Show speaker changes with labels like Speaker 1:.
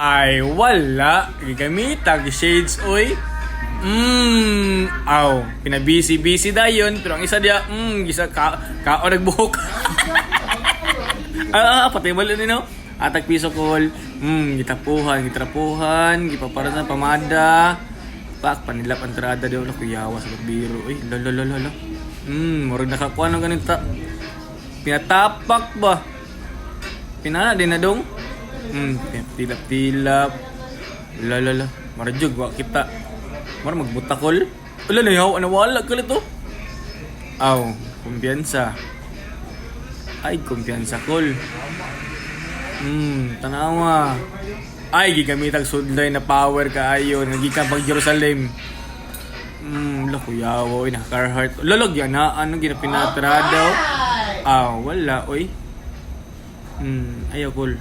Speaker 1: Ay, wala. Gigamitag shades, oy. Aw. Pinabisi-bisi dayon. Pero ang isa dia, gisa kao nagbuhok. Patay balo nino. Atag piso kol. Gitrapuhan. Gipapara sa pamada. Pak, panilap entrada daw na kuyawa sa biro. Uy, lolo. Murag nakakuha ng ganito. Pinatapak ba? Pinana din na dong. Tilap. Lala. Marajog, wak kita. Mara magbutakol. Wala na yaw, wala ka lito. Aw, kumpiyansa. Ay, kumpiyansa kol. Tanawa. Ay, gigamitag sudlay na power kaayo. Nagika pag Jerusalem. Lakuyawo, naka-Carhartt. Lolog yan ha, ano ginapinatra daw? Wala, oy. Ayaw kol.